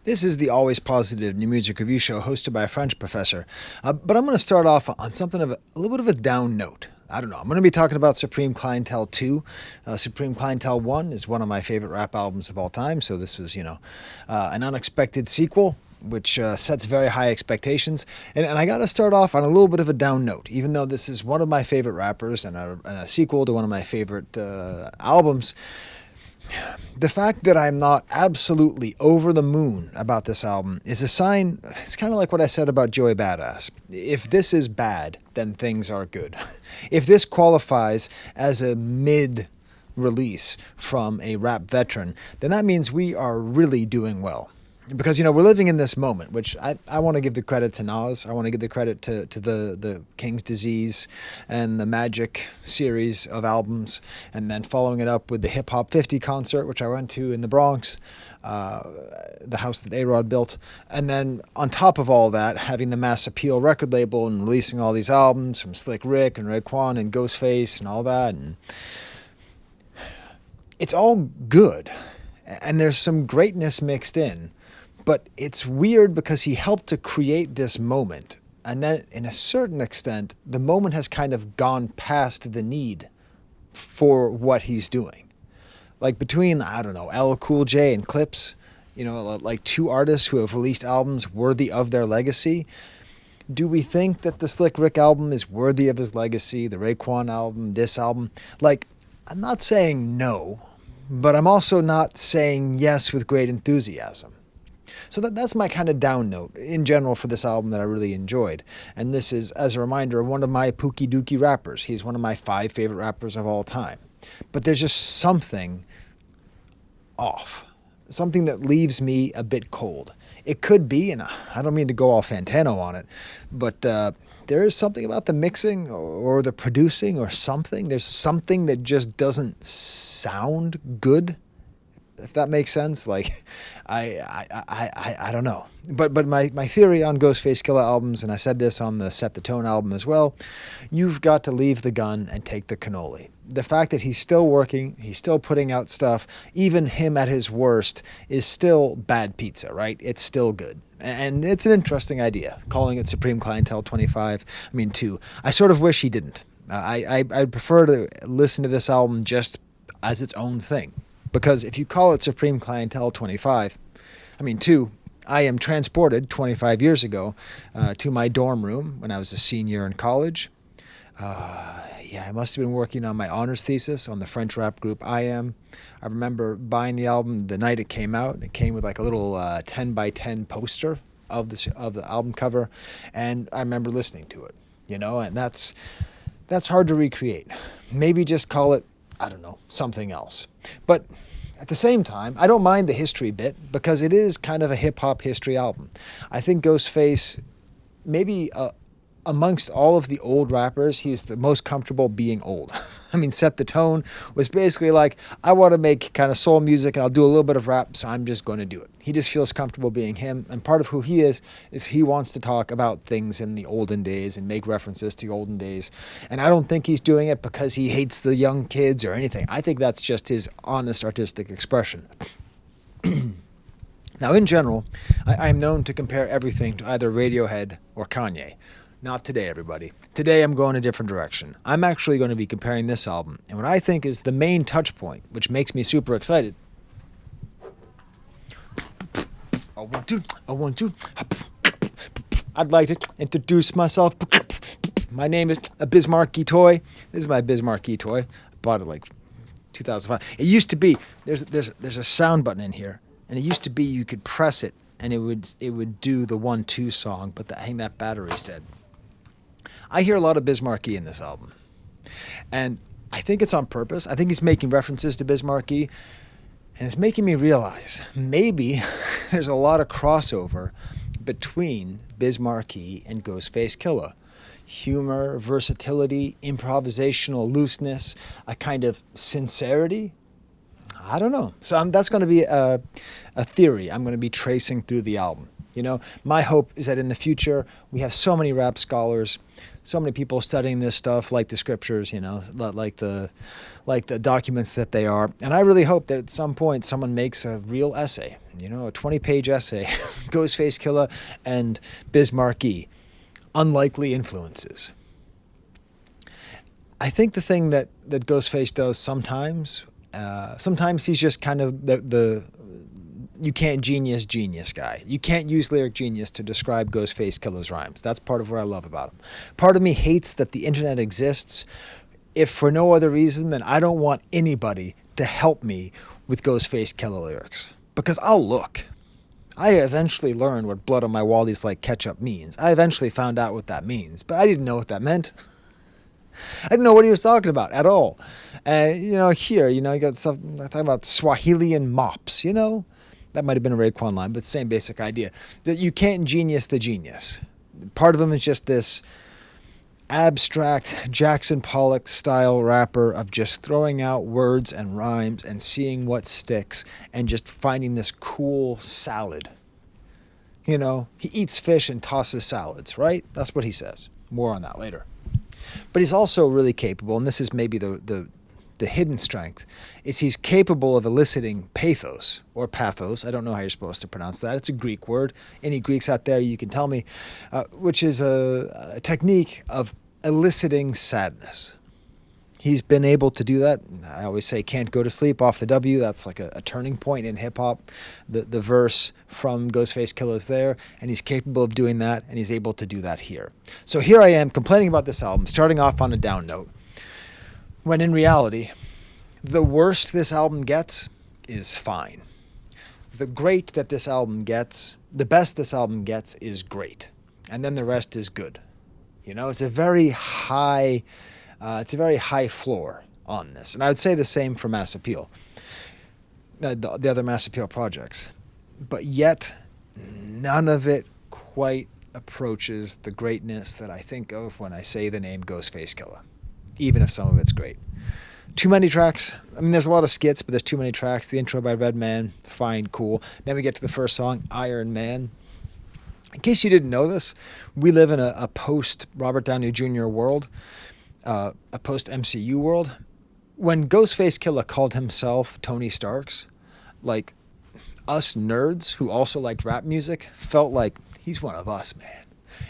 This is the Always Positive New Music Review Show hosted by a French professor. But I'm going to start off on something of a little bit of a down note. I don't know. I'm going to be talking about Supreme Clientele 2. Supreme Clientele 1 is one of my favorite rap albums of all time. So this was, an unexpected sequel, which sets very high expectations. And I got to start off on a little bit of a down note, even though this is one of my favorite rappers and a sequel to one of my favorite albums. The fact that I'm not absolutely over the moon about this album is a sign. It's kind of like what I said about Joey Badass. If this is bad, then things are good. If this qualifies as a mid-release from a rap veteran, then that means we are really doing well. Because, we're living in this moment, which I want to give the credit to Nas. I want to give the credit to the King's Disease and the Magic series of albums. And then following it up with the Hip Hop 50 concert, which I went to in the Bronx, the house that A-Rod built. And then on top of all that, having the Mass Appeal record label and releasing all these albums from Slick Rick and Raekwon and Ghostface and all that. And it's all good. And there's some greatness mixed in. But it's weird because he helped to create this moment. And then, in a certain extent, the moment has kind of gone past the need for what he's doing. Like between, LL Cool J and Clips, like two artists who have released albums worthy of their legacy. Do we think that the Slick Rick album is worthy of his legacy? The Raekwon album, this album? I'm not saying no, but I'm also not saying yes with great enthusiasm. So that's my kind of down note in general for this album that I really enjoyed. And this is, as a reminder, one of my Pookie Dookie rappers. He's one of my 5 favorite rappers of all time. But there's just something off. Something that leaves me a bit cold. It could be, and I don't mean to go all Fantano on it, but there is something about the mixing or the producing or something. There's something that just doesn't sound good. If that makes sense, I don't know. But my theory on Ghostface Killah albums, and I said this on the Set the Tone album as well, you've got to leave the gun and take the cannoli. The fact that he's still working, he's still putting out stuff, even him at his worst, is still bad pizza, right? It's still good. And it's an interesting idea, calling it Supreme Clientele 2. I sort of wish he didn't. I'd prefer to listen to this album just as its own thing. Because if you call it Supreme Clientele 2, I am transported 25 years ago to my dorm room when I was a senior in college. I must have been working on my honors thesis on the French rap group I Am. I remember buying the album the night it came out. It came with like a little 10 by 10 poster of the album cover, and I remember listening to it. And that's hard to recreate. Maybe just call it, something else. But at the same time, I don't mind the history bit because it is kind of a hip-hop history album. I think Ghostface, maybe amongst all of the old rappers, he's the most comfortable being old. Set the Tone was basically like, I want to make kind of soul music and I'll do a little bit of rap, so I'm just going to do it. He just feels comfortable being him, and part of who he is he wants to talk about things in the olden days and make references to olden days. And I don't think he's doing it because he hates the young kids or anything. I think that's just his honest artistic expression. Now, in general, I am known to compare everything to either Radiohead or Kanye. Not today, everybody. Today I'm going a different direction. I'm actually going to be comparing this album, and what I think is the main touch point, which makes me super excited. I want to. I'd like to introduce myself. My name is a Biz Markie toy. This is my Biz Markie toy. I bought it 2005. It used to be, there's a sound button in here, and it used to be you could press it, and it would do the 1-2 song, but I think that battery's dead. I hear a lot of Biz Markie in this album. And I think it's on purpose. I think he's making references to Biz Markie. And it's making me realize maybe there's a lot of crossover between Biz Markie and Ghostface Killah. Humor, versatility, improvisational looseness, a kind of sincerity. I don't know. So that's going to be a theory I'm going to be tracing through the album. My hope is that in the future, we have so many rap scholars, so many people studying this stuff, like the scriptures, like the documents that they are. And I really hope that at some point someone makes a real essay, a 20-page essay, Ghostface Killah and Biz Markie, unlikely influences. I think the thing that Ghostface does sometimes he's just kind of the you can't genius guy. You can't use lyric genius to describe Ghostface Killah's rhymes. That's part of what I love about him. Part of me hates that the internet exists, if for no other reason than I don't want anybody to help me with Ghostface Killah lyrics. Because I'll look. I eventually learned what blood on my Wally's like ketchup means. I eventually found out what that means, but I didn't know what that meant. I didn't know what he was talking about at all. Here, you got stuff talking about Swahilian mops, That might have been a Raekwon line, but same basic idea. That you can't genius the genius. Part of him is just this abstract Jackson Pollock style rapper of just throwing out words and rhymes and seeing what sticks and just finding this cool salad. He eats fish and tosses salads, right? That's what he says. More on that later. But he's also really capable, and this is maybe the hidden strength, is he's capable of eliciting pathos or pathos. I don't know how you're supposed to pronounce that. It's a Greek word. Any Greeks out there, you can tell me, which is a technique of eliciting sadness. He's been able to do that. I always say can't go to sleep off the W. That's like a turning point in hip-hop. The verse from Ghostface Killah's there, and he's capable of doing that, and he's able to do that here. So here I am complaining about this album, starting off on a down note, when in reality, the worst this album gets is fine. The great that this album gets, the best this album gets is great. And then the rest is good. It's a very high floor on this. And I would say the same for Mass Appeal, the other Mass Appeal projects. But yet, none of it quite approaches the greatness that I think of when I say the name Ghostface Killah, even if some of it's great. Too many tracks. There's a lot of skits, but there's too many tracks. The intro by Redman, fine, cool. Then we get to the first song, Iron Man. In case you didn't know this, we live in a post-Robert Downey Jr. world, a post-MCU world. When Ghostface Killah called himself Tony Stark's, like, us nerds who also liked rap music felt like he's one of us, man.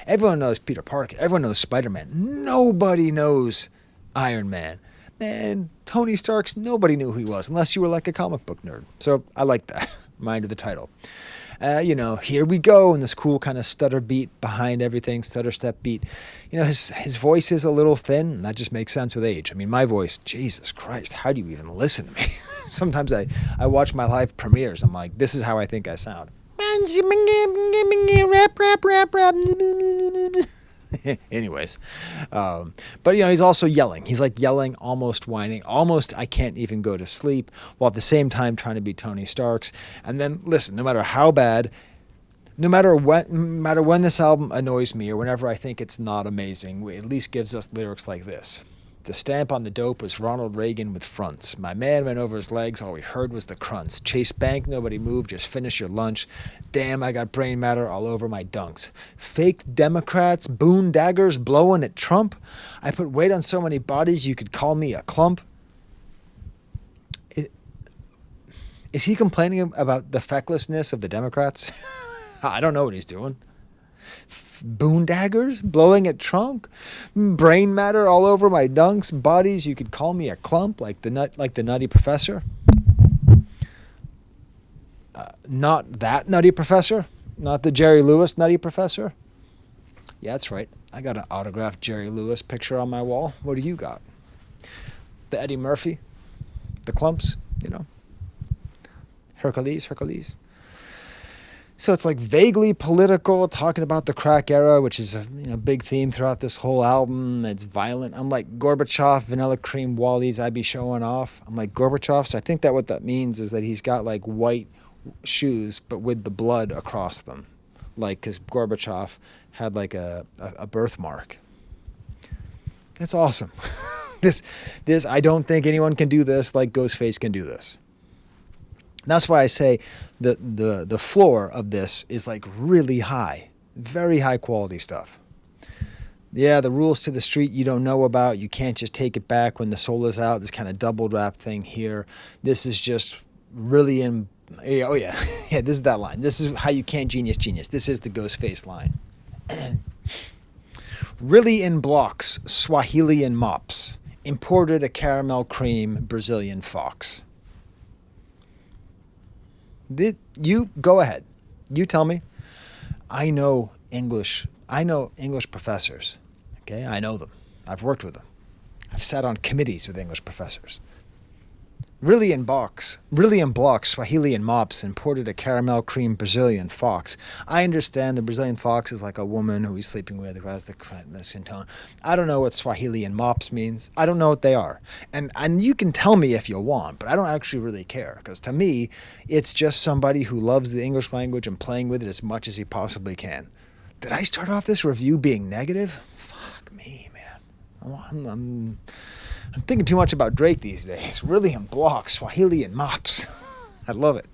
Everyone knows Peter Parker. Everyone knows Spider-Man. Nobody knows Iron Man. Man, Tony Stark's, nobody knew who he was unless you were like a comic book nerd. So I like that. Mind of the title. Here we go, and this cool kind of stutter beat behind everything, stutter step beat. His voice is a little thin, and that just makes sense with age. My voice, Jesus Christ, how do you even listen to me? Sometimes I watch my live premieres. I'm like, this is how I think I sound. Anyways, but he's also yelling. He's like yelling, almost whining, almost I can't even go to sleep, while at the same time trying to be Tony Stark's. And then listen, no matter how bad, no matter when this album annoys me or whenever I think it's not amazing, it at least gives us lyrics like this. The stamp on the dope was Ronald Reagan with fronts. My man went over his legs, all we heard was the crunts. Chase Bank, nobody moved, just finish your lunch. Damn, I got brain matter all over my dunks. Fake Democrats, boon daggers, blowing at Trump. I put weight on so many bodies you could call me a clump. Is he complaining about the fecklessness of the Democrats? I don't know what he's doing. Boondaggers blowing at Trump, brain matter all over my dunks, bodies you could call me a clump, like the Nutty Professor. Not that Nutty Professor, not the Jerry Lewis Nutty Professor. Yeah, that's right. I got an autographed Jerry Lewis picture on my wall. What do you got? The Eddie Murphy, the clumps, Hercules. So it's like vaguely political, talking about the crack era, which is a big theme throughout this whole album. It's violent. I'm like Gorbachev, Vanilla Cream, Wally's, I be showing off. I'm like Gorbachev, so I think that what that means is that he's got like white shoes, but with the blood across them. Like, because Gorbachev had like a birthmark. That's awesome. This I don't think anyone can do this like Ghostface can do this. That's why I say the floor of this is like really high, very high quality stuff. Yeah, the rules to the street you don't know about. You can't just take it back when the soul is out. This kind of double rap thing here. This is just really Yeah, oh yeah. Yeah, this is that line. This is how you can't genius. This is the Ghostface line. Really in blocks, Swahili and mops. Imported a caramel cream, Brazilian fox. You go ahead. You tell me. I know English professors. Okay, I know them. I've worked with them. I've sat on committees with English professors. Really in blocks, Swahili and mops imported a caramel cream Brazilian fox. I understand the Brazilian fox is like a woman who he's sleeping with who has the skin tone. I don't know what Swahili and mops means. I don't know what they are. And you can tell me if you want, but I don't actually really care. Because to me, it's just somebody who loves the English language and playing with it as much as he possibly can. Did I start off this review being negative? Fuck me, man. I'm thinking too much about Drake these days. Really in blocks, Swahili and mops. I love it.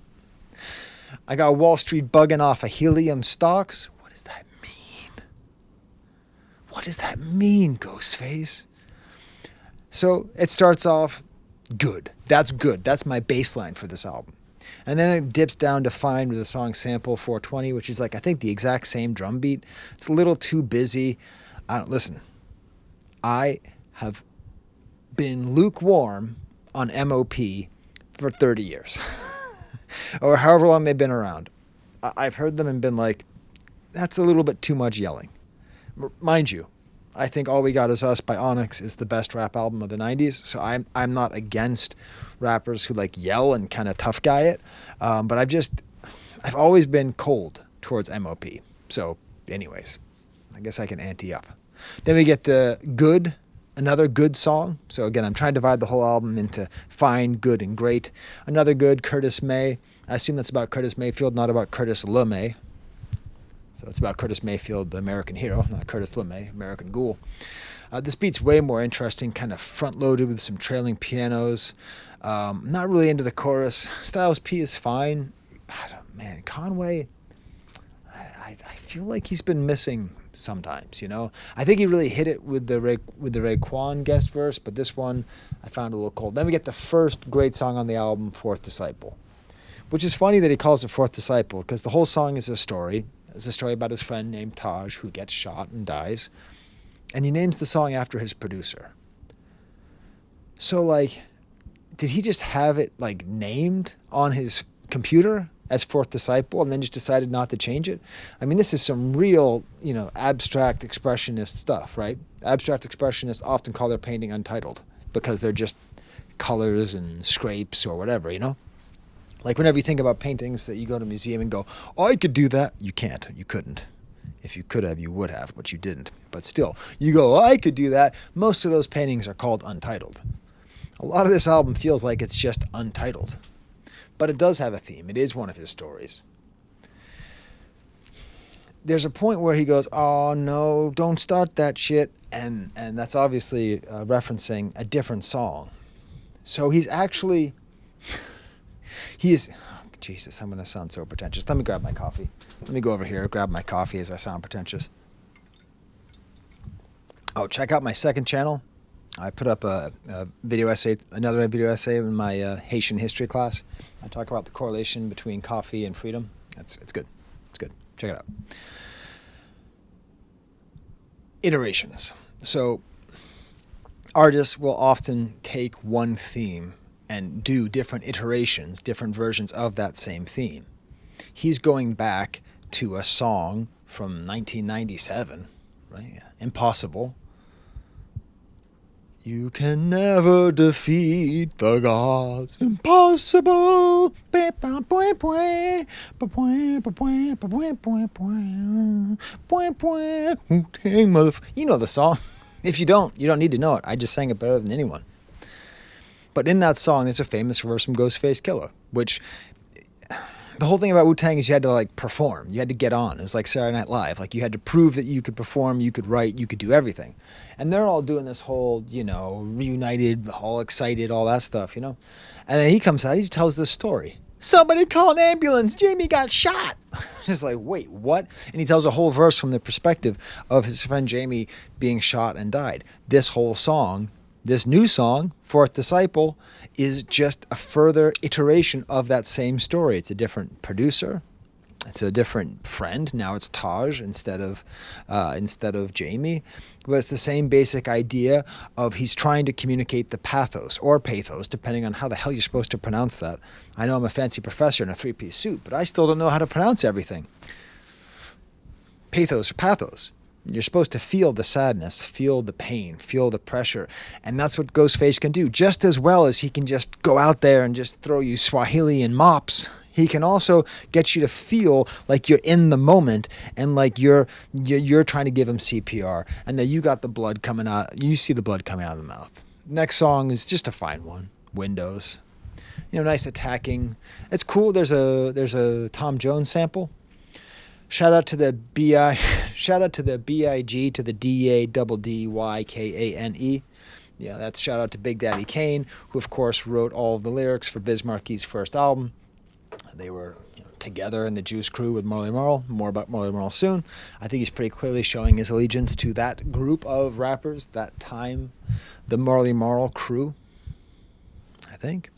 I got Wall Street bugging off of helium stocks. What does that mean? What does that mean, Ghostface? So it starts off good. That's good. That's my baseline for this album. And then it dips down to fine with the song Sample 420, which is like, I think, the exact same drum beat. It's a little too busy. Listen, I have been lukewarm on MOP for 30 years or however long they've been around. I've heard them and been like, that's a little bit too much yelling. Mind you, I think All We Got Is Us by Onyx is the best rap album of the 90s, so I'm not against rappers who like yell and kind of tough guy it, but I've always been cold towards MOP. So anyways, I guess I can ante up. Then we get to Good, another good song. So again, I'm trying to divide the whole album into fine, good, and great. Another good, Curtis May. I assume that's about Curtis Mayfield, not about Curtis LeMay. So it's about Curtis Mayfield, the American hero, not Curtis LeMay, American ghoul. This beat's way more interesting, kind of front-loaded with some trailing pianos. Not really into the chorus. Styles P is fine. Man, Conway, I feel like he's been missing sometimes, you know. I think he really hit it with the Raekwon guest verse, but this one I found a little cold. Then we get the first great song on the album, Fourth Disciple, which is funny that he calls it Fourth Disciple because the whole song is a story. It's a story about his friend named Taj who gets shot and dies, and he names the song after his producer. So like, did he just have it like named on his computer as Fourth Disciple and then just decided not to change it? I mean, this is some real, abstract expressionist stuff, right? Abstract expressionists often call their painting untitled because they're just colors and scrapes or whatever, Like whenever you think about paintings that you go to a museum and go, oh, I could do that. You can't. You couldn't. If you could have, you would have, but you didn't. But still, you go, oh, I could do that. Most of those paintings are called untitled. A lot of this album feels like it's just untitled. But it does have a theme. It is one of his stories. There's a point where he goes, oh, no, don't start that shit. And that's obviously referencing a different song. So he's actually... Jesus, I'm going to sound so pretentious. Let me grab my coffee. Let me go over here, grab my coffee as I sound pretentious. Oh, check out my second channel. I put up another video essay in my Haitian history class. I talk about the correlation between coffee and freedom. It's good. It's good. Check it out. Iterations. So artists will often take one theme and do different iterations, different versions of that same theme. He's going back to a song from 1997, right? Impossible. You can never defeat the gods. Impossible. You know the song. If you don't need to know it. I just sang it better than anyone. But in that song, there's a famous verse from Ghostface Killah, which the whole thing about Wu-Tang is you had to perform. You had to get on. It was like Saturday Night Live. You had to prove that you could perform, you could write, you could do everything. And they're all doing this whole, reunited, all excited, all that stuff, And then he comes out, he tells this story. Somebody call an ambulance. Jamie got shot. Just like, wait, what? And he tells a whole verse from the perspective of his friend Jamie being shot and died. This whole song This new song, Fourth Disciple, is just a further iteration of that same story. It's a different producer. It's a different friend. Now it's Taj instead of Jamie. But it's the same basic idea of he's trying to communicate the pathos or pathos, depending on how the hell you're supposed to pronounce that. I know I'm a fancy professor in a three-piece suit, but I still don't know how to pronounce everything. Pathos or pathos. You're supposed to feel the sadness, feel the pain, feel the pressure. And that's what Ghostface can do. Just as well as he can just go out there and just throw you Swahili and mops, he can also get you to feel like you're in the moment and like you're trying to give him CPR and that you got the blood coming out. You see the blood coming out of the mouth. Next song is just a fine one. Windows. Nice attacking. It's cool. There's a Tom Jones sample. Shout out to the B-I-G to the D-A-D-D-Y-K-A-N-E. Yeah, that's shout out to Big Daddy Kane, who of course wrote all of the lyrics for Biz Markie's first album. They were together in the Juice Crew with Marley Marl. More about Marley Marl soon. I think he's pretty clearly showing his allegiance to that group of rappers, that time, the Marley Marl crew, I think.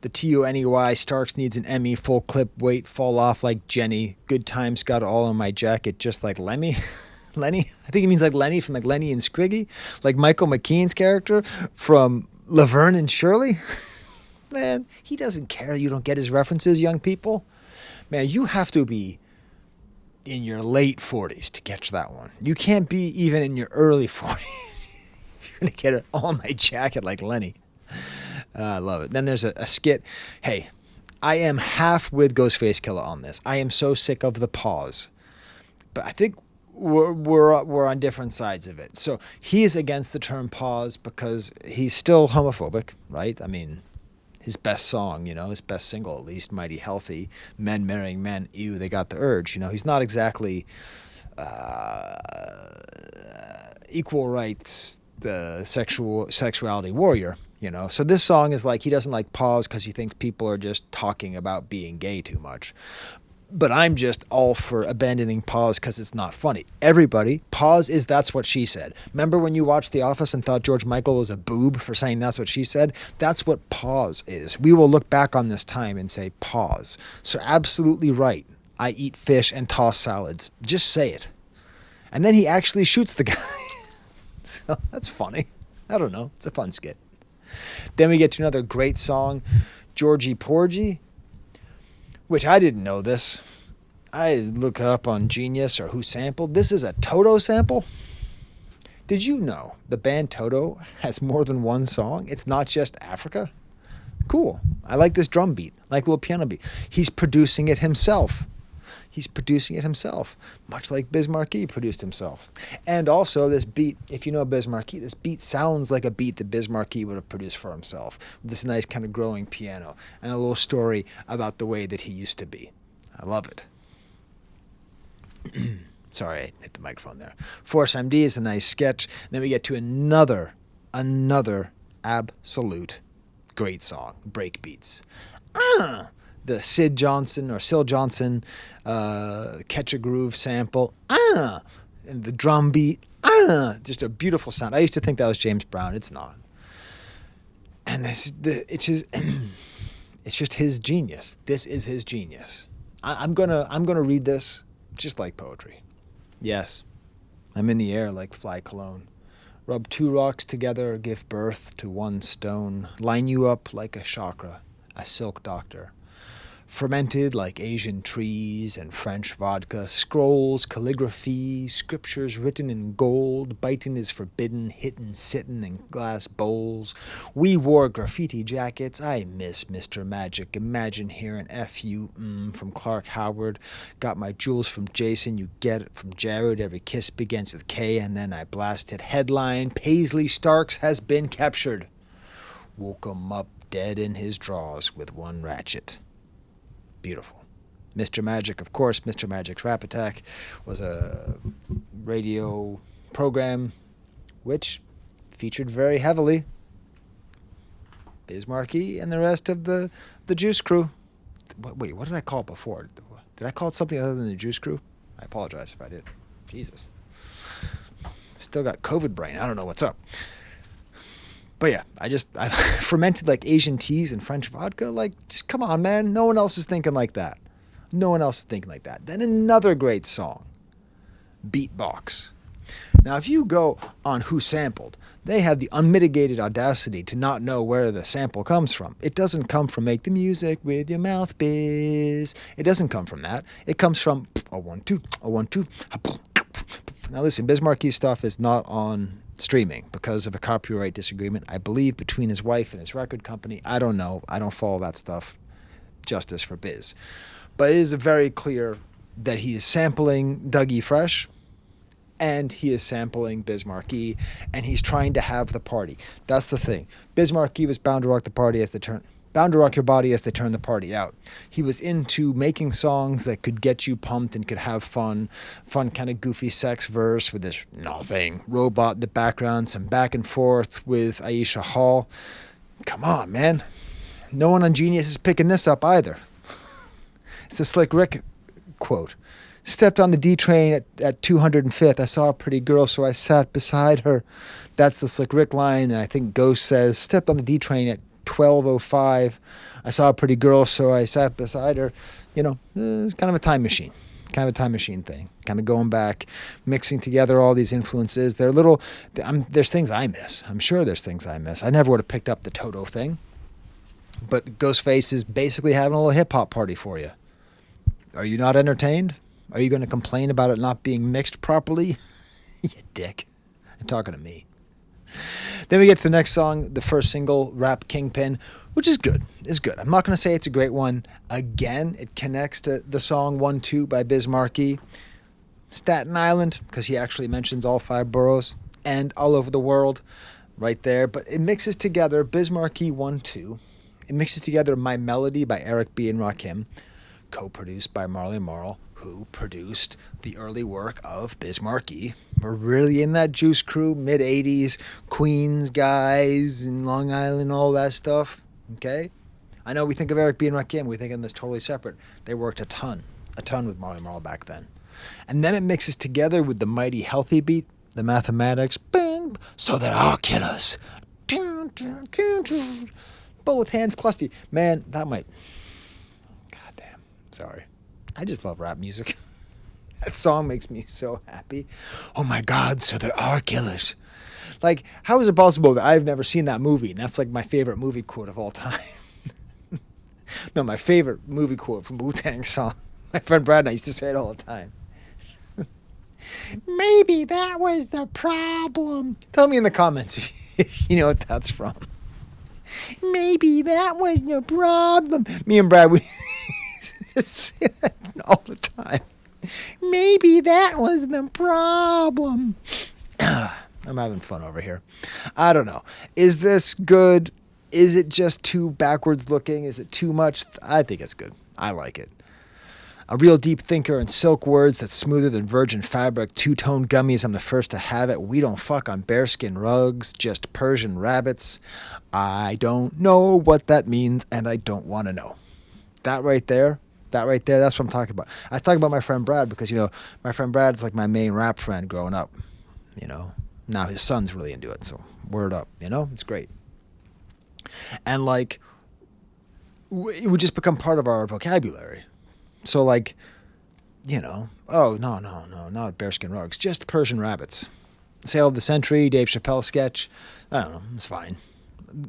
The T-O-N-E-Y, Starks needs an Emmy, full clip, wait, fall off like Jenny. Good times got it all in my jacket, just like Lemmy. Lenny? I think he means like Lenny from like Lenny and Squiggy. Like Michael McKean's character from Laverne and Shirley. Man, he doesn't care you don't get his references, young people. Man, you have to be in your late 40s to catch that one. You can't be even in your early 40s. You're going to get it all in my jacket like Lenny. I love it. Then there's a skit. Hey, I am half with Ghostface Killah on this. I am so sick of the pause. But I think we're on different sides of it. So he's against the term pause because he's still homophobic, right? I mean, his best song, his best single at least, Mighty Healthy, Men Marrying Men, Ew, They Got the Urge. He's not exactly equal rights, the sexuality warrior. So this song is like, he doesn't like pause because he thinks people are just talking about being gay too much. But I'm just all for abandoning pause because it's not funny. Everybody, pause is that's what she said. Remember when you watched The Office and thought George Michael was a boob for saying that's what she said? That's what pause is. We will look back on this time and say pause. So absolutely right. I eat fish and toss salads. Just say it. And then he actually shoots the guy. So that's funny. I don't know. It's a fun skit. Then we get to another great song, Georgie Porgy, which I didn't know this. I look it up on Genius or Who Sampled. This is a Toto sample. Did you know the band Toto has more than one song? It's not just Africa. Cool. I like this drum beat, like a little piano beat. He's producing it himself. Much like Biz Markie produced himself. And also this beat, if you know Biz Markie, this beat sounds like a beat that Biz Markie would have produced for himself. With this nice kind of growing piano and a little story about the way that he used to be. I love it. Sorry, I hit the microphone there. Force MD is a nice sketch. Then we get to another absolute great song, Breakbeats. The Sid Johnson or Syl Johnson Catch a Groove sample. And the drum beat. Just a beautiful sound. I used to think that was James Brown. It's not. And it's just his genius. This is his genius. I'm gonna read this just like poetry. Yes, I'm in the air like fly cologne. Rub two rocks together, give birth to one stone. Line you up like a chakra, a silk doctor. Fermented like Asian trees and French vodka, scrolls, calligraphy, scriptures written in gold, biting is forbidden, hittin', sittin' in glass bowls. We wore graffiti jackets, I miss Mr. Magic, imagine hearing F-U, from Clark Howard. Got my jewels from Jason, you get it from Jared, every kiss begins with K, and then I blasted headline, Paisley Starks has been captured. Woke him up dead in his drawers with one ratchet. Beautiful. Mr. Magic, of course, Mr. Magic's Rap Attack was a radio program which featured very heavily Biz Markie and the rest of the Juice Crew. Wait, what did I call it before? Did I call it something other than the Juice Crew? I apologize if I did. Jesus. Still got COVID brain. I don't know what's up. But yeah, I fermented like Asian teas and French vodka. Like, just come on, man. No one else is thinking like that. No one else is thinking like that. Then another great song, Beatbox. Now, if you go on Who Sampled, they have the unmitigated audacity to not know where the sample comes from. It doesn't come from make the music with your mouth, biz. It doesn't come from that. It comes from a 1 2, a 1 2. Now listen, Biz Markie's stuff is not on streaming because of a copyright disagreement, I believe, between his wife and his record company. I don't know. I don't follow that stuff. Justice for Biz. But it is very clear that he is sampling Dougie Fresh and he is sampling Biz Markie, and he's trying to have the party. That's the thing. Biz Markie was bound to rock the party as they turn, bound to rock your body as they turn the party out. He was into making songs that could get you pumped and could have fun kind of goofy sex verse with this nothing robot in the background, some back and forth with Aisha Hall. Come on, man. No one on Genius is picking this up either. It's a Slick Rick quote. Stepped on the D train at 205th. I saw a pretty girl, so I sat beside her. That's the Slick Rick line. And I think Ghost says, stepped on the D train at 12:05. I saw a pretty girl, so I sat beside her. You know, it's kind of a time machine. Kind of a time machine thing. Kind of going back, mixing together all these influences. There's things I miss. I'm sure there's things I miss. I never would have picked up the Toto thing. But Ghostface is basically having a little hip-hop party for you. Are you not entertained? Are you going to complain about it not being mixed properly? You dick. I'm talking to me. Then we get to the next song, the first single, Rap Kingpin, which is good. It's good. I'm not going to say it's a great one. Again, it connects to the song 1 2 by Biz Markie. Staten Island, because he actually mentions all 5 boroughs, and all over the world right there. But it mixes together Biz Markie 1 2. It mixes together My Melody by Eric B. and Rakim, co-produced by Marley Marl, who produced the early work of Biz Markie. We're really in that Juice Crew, mid-'80s, Queens guys in Long Island, all that stuff. Okay? I know we think of Eric B. and Rakim, we think of them as totally separate. They worked a ton with Marley Marl back then. And then it mixes together with the mighty Healthy beat, the mathematics, bing, so that our killers, both hands clusty. Man, that might... Goddamn, sorry. I just love rap music. That song makes me so happy. Oh my God, so there are killers. Like, how is it possible that I've never seen that movie? And that's like my favorite movie quote of all time. No, my favorite movie quote from Wu-Tang song. My friend Brad and I used to say it all the time. Maybe that was the problem. Tell me in the comments if you know what that's from. Maybe that was the problem. Me and Brad, we say that all the time. Maybe that was the problem. I'm having fun over here. I don't know. Is this good? Is it just too backwards looking? Is it too much? I think it's good. I like it. A real deep thinker and silk words that's smoother than virgin fabric. Two-tone gummies, I'm the first to have it. We don't fuck on bearskin rugs, just Persian rabbits. I don't know what that means, and I don't want to know. That right there, that's what I'm talking about. I talk about my friend Brad because, you know, my friend Brad's like my main rap friend growing up, you know. Now his son's really into it, so word up, you know? It's great. And, like, it would just become part of our vocabulary. So, like, you know, oh, no, not bearskin rugs, just Persian rabbits. Sale of the Century, Dave Chappelle sketch, I don't know, it's fine.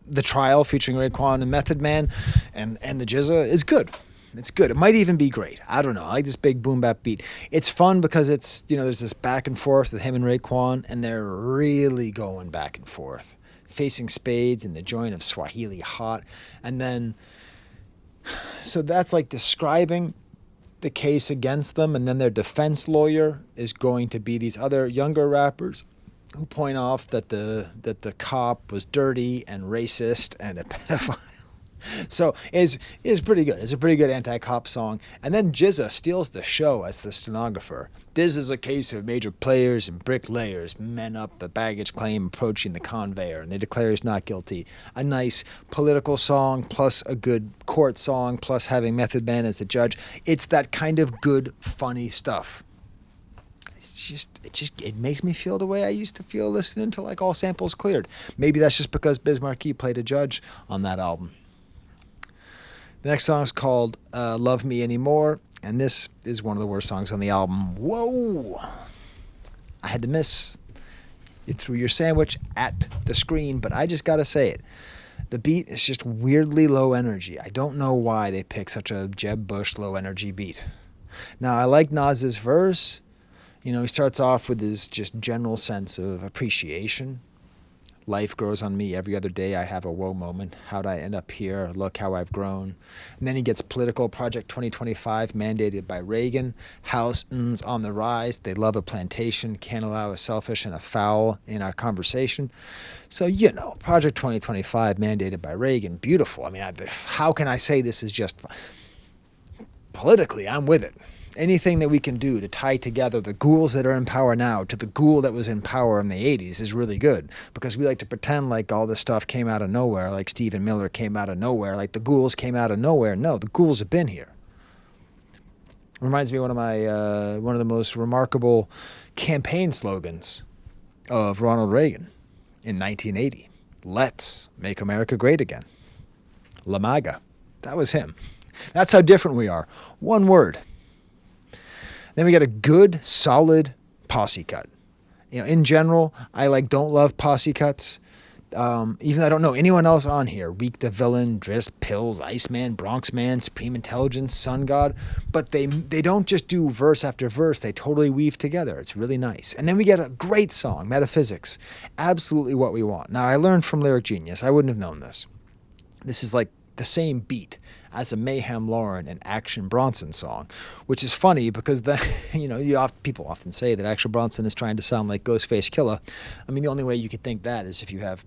The Trial featuring Raekwon and Method Man and the Jizza is good. It's good. It might even be great. I don't know. I like this big boom bap beat. It's fun because it's, you know, there's this back and forth with him and Raekwon, and they're really going back and forth. Facing spades in the joint of Swahili Hot. And then, so that's like describing the case against them, and then their defense lawyer is going to be these other younger rappers who point off that the cop was dirty and racist and a pedophile. So is pretty good. It's a pretty good anti-cop song. And then Jizza steals the show as the stenographer. This is a case of major players and bricklayers, men up a baggage claim approaching the conveyor, and they declare he's not guilty. A nice political song plus a good court song plus having Method Man as the judge. It's that kind of good, funny stuff. it makes me feel the way I used to feel listening to like All Samples Cleared. Maybe that's just because Biz Markie played a judge on that album. The next song is called Love Me Anymore, and this is one of the worst songs on the album. Whoa! I had to miss. You threw your sandwich at the screen, but I just gotta say it. The beat is just weirdly low energy. I don't know why they pick such a Jeb Bush low energy beat. Now, I like Nas's verse. You know, he starts off with his just general sense of appreciation. Life grows on me every other day. I have a whoa moment. How'd I end up here? Look how I've grown. And then he gets political. Project 2025 mandated by Reagan. Houston's on the rise. They love a plantation. Can't allow a selfish and a foul in our conversation. So, you know, Project 2025 mandated by Reagan. Beautiful. I mean, how can I say this is just... Politically, I'm with it. Anything that we can do to tie together the ghouls that are in power now to the ghoul that was in power in the 80s is really good, because we like to pretend like all this stuff came out of nowhere, like Stephen Miller came out of nowhere, like the ghouls came out of nowhere. No, the ghouls have been here. Reminds me of one of the most remarkable campaign slogans of Ronald Reagan in 1980. Let's make America great again. La MAGA. That was him. That's how different we are. One word. Then we got a good, solid posse cut. You know, in general, I don't love posse cuts. Even though I don't know anyone else on here. Reek the Villain, Driss, Pills, Iceman, Bronx Man, Supreme Intelligence, Sun God. But they don't just do verse after verse. They totally weave together. It's really nice. And then we get a great song, Metaphysics. Absolutely what we want. Now, I learned from Lyric Genius. I wouldn't have known this. This is like the same beat as a Mayhem Lauren and Action Bronson song, which is funny because people often say that Action Bronson is trying to sound like Ghostface Killah. I mean, the only way you could think that is if you have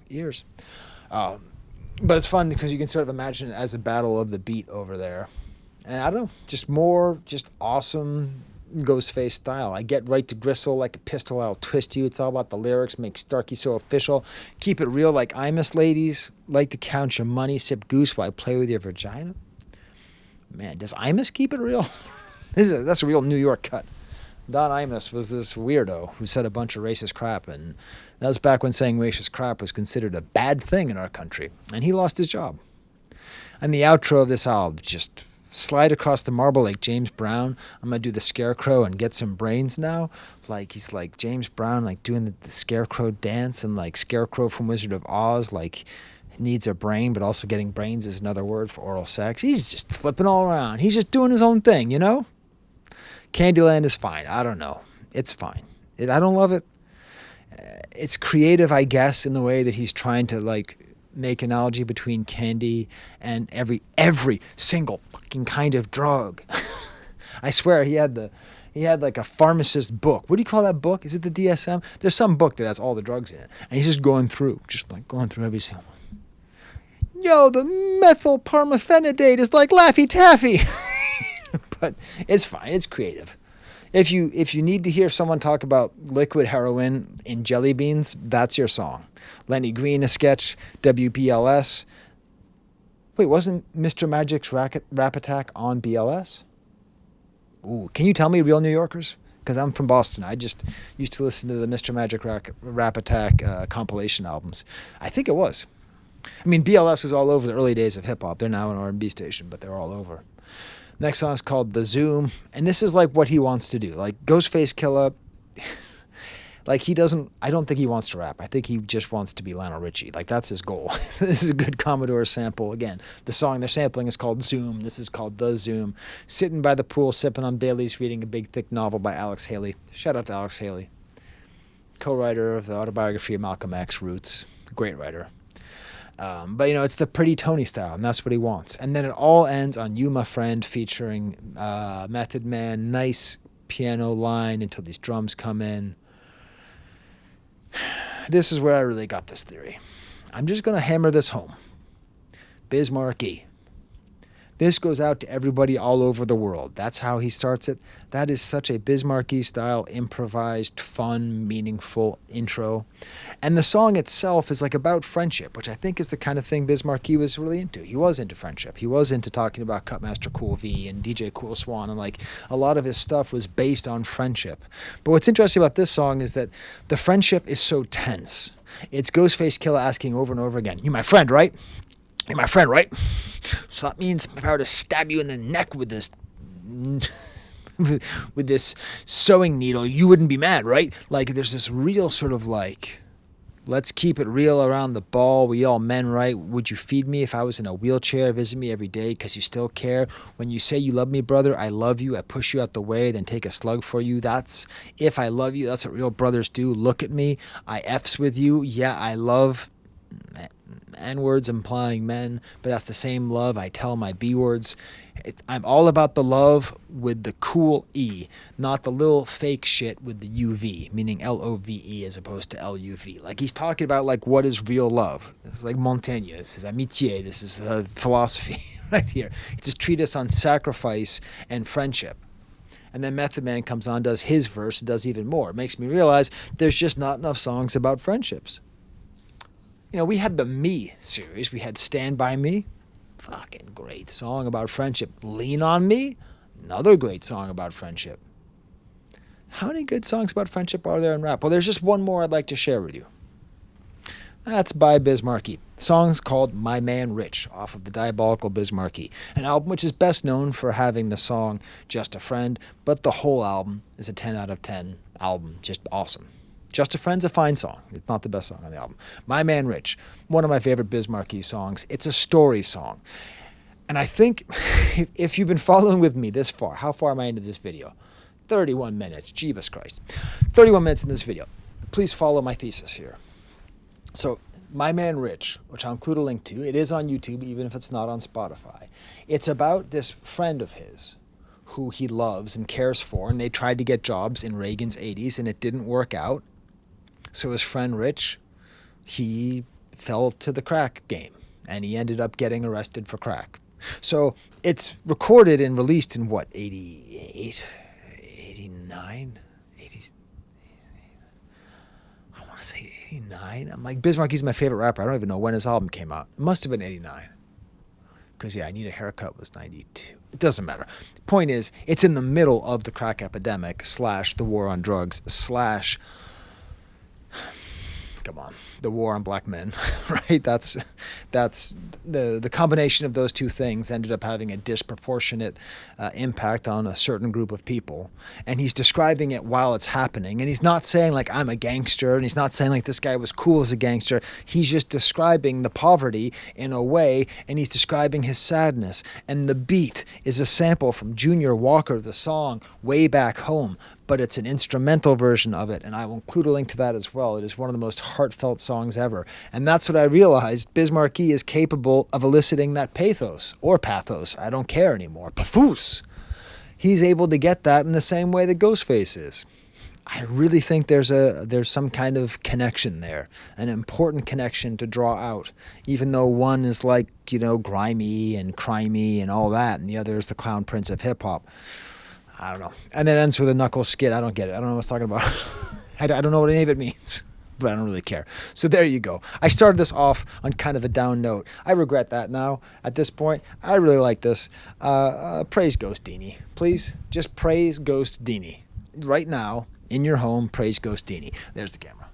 ears. But it's fun because you can sort of imagine it as a battle of the beat over there. And I don't know, just awesome Ghostface style. I get right to gristle like a pistol, I'll twist you. It's all about the lyrics, make Starkey so official. Keep it real like Imus ladies. Like to count your money, sip goose while I play with your vagina. Man, does Imus keep it real? That's a real New York cut. Don Imus was this weirdo who said a bunch of racist crap, and that was back when saying racist crap was considered a bad thing in our country, and he lost his job. And the outro of this album, just slide across the marble like James Brown. I'm going to do the Scarecrow and get some brains now. Like, he's like James Brown, like doing the Scarecrow dance, and like Scarecrow from Wizard of Oz, like needs a brain, but also getting brains is another word for oral sex. He's just flipping all around. He's just doing his own thing, you know? Candyland is fine. I don't know. It's fine. I don't love it. It's creative, I guess, in the way that he's trying to like make analogy between candy and every single fucking kind of drug. I swear he had like a pharmacist book. What do you call that book? Is it the DSM? There's some book that has all the drugs in it, and he's just going through every single one. Yo, the methyl parmephenidate is like Laffy Taffy. But it's fine. It's creative. If you need to hear someone talk about liquid heroin in jelly beans, that's your song. Lenny Green, a sketch, WBLS. Wait, wasn't Mr. Magic's Rap Attack on BLS? Ooh, can you tell me, real New Yorkers? Because I'm from Boston. I just used to listen to the Mr. Magic Rap Attack compilation albums. I think it was. I mean, BLS was all over the early days of hip-hop. They're now an R&B station, but they're all over. Next song is called The Zoom, and this is like what he wants to do. Like Ghostface Killah, like I don't think he wants to rap. I think he just wants to be Lionel Richie. Like that's his goal. This is a good Commodore sample. Again, the song they're sampling is called Zoom. This is called The Zoom. Sitting by the pool, sipping on Bailey's, reading a big thick novel by Alex Haley. Shout out to Alex Haley. Co-writer of the autobiography of Malcolm X, Roots. Great writer. But, it's the Pretty Tony style, and that's what he wants. And then it all ends on You, My Friend, featuring Method Man. Nice piano line until these drums come in. This is where I really got this theory. I'm just going to hammer this home. Biz Markie. This goes out to everybody all over the world. That's how he starts it. That is such a Biz Markie style, improvised, fun, meaningful intro. And the song itself is like about friendship, which I think is the kind of thing Biz Markie was really into. He was into friendship. He was into talking about Cutmaster Cool V and DJ Cool Swan, and like a lot of his stuff was based on friendship. But what's interesting about this song is that the friendship is so tense. It's Ghostface Killah asking over and over again, "You my friend, right? You're my friend, right? So that means if I were to stab you in the neck with this with this sewing needle, you wouldn't be mad, right?" Like there's this real sort of like, let's keep it real around the ball. We all men, right? Would you feed me if I was in a wheelchair? Visit me every day because you still care. When you say you love me, brother, I love you. I push you out the way, then take a slug for you. That's if I love you. That's what real brothers do. Look at me. I F's with you. Yeah, I love N-words implying men, but that's the same love I tell my B-words. I'm all about the love with the cool E, not the little fake shit with the UV, meaning L-O-V-E as opposed to L-U-V. Like he's talking about like what is real love. This is like Montaigne, this is amitié, this is philosophy right here. It's a treatise on sacrifice and friendship. And then Method Man comes on, does his verse, does even more. It makes me realize there's just not enough songs about friendships. You know, we had the Me series. We had Stand By Me. Fucking great song about friendship. Lean On Me. Another great song about friendship. How many good songs about friendship are there in rap? Well, there's just one more I'd like to share with you. That's by Biz Markie. The song's called My Man Rich, off of the Diabolical Biz Markie, an album which is best known for having the song Just a Friend, but the whole album is a 10 out of 10 album. Just awesome. Just a Friend's a fine song. It's not the best song on the album. My Man Rich, one of my favorite Biz Markie songs. It's a story song. And I think if you've been following with me this far, how far am I into this video? 31 minutes. Jeebus Christ. 31 minutes in this video. Please follow my thesis here. So, My Man Rich, which I'll include a link to, it is on YouTube, even if it's not on Spotify. It's about this friend of his who he loves and cares for, and they tried to get jobs in Reagan's 80s, and it didn't work out. So his friend Rich, he fell to the crack game, and he ended up getting arrested for crack. So it's recorded and released in what, 88, 89, 80, I want to say 89. I'm like, Biz Markie's my favorite rapper. I don't even know when his album came out. It must have been 89. Because, yeah, I Need a Haircut was 92. It doesn't matter. Point is, it's in the middle of the crack epidemic / the war on drugs / come on, the war on black men, right? That's the combination of those two things ended up having a disproportionate impact on a certain group of people. And he's describing it while it's happening. And he's not saying like, I'm a gangster. And he's not saying like this guy was cool as a gangster. He's just describing the poverty in a way. And he's describing his sadness. And the beat is a sample from Junior Walker, the song Way Back Home. But it's an instrumental version of it, and I will include a link to that as well. It is one of the most heartfelt songs ever. And that's what I realized. Biz Markie is capable of eliciting that pathos, or pathos, I don't care anymore, pathos. He's able to get that in the same way that Ghostface is. I really think there's some kind of connection there, an important connection to draw out, even though one is like, you know, grimy and crimey and all that, and the other is the clown prince of hip-hop. I don't know. And then it ends with a knuckle skid. I don't get it. I don't know what it's talking about. I don't know what any of it means, but I don't really care. So there you go. I started this off on kind of a down note. I regret that now at this point. I really like this. Praise Ghost Dini. Please, just praise Ghost Dini. Right now, in your home, praise Ghost Dini. There's the camera.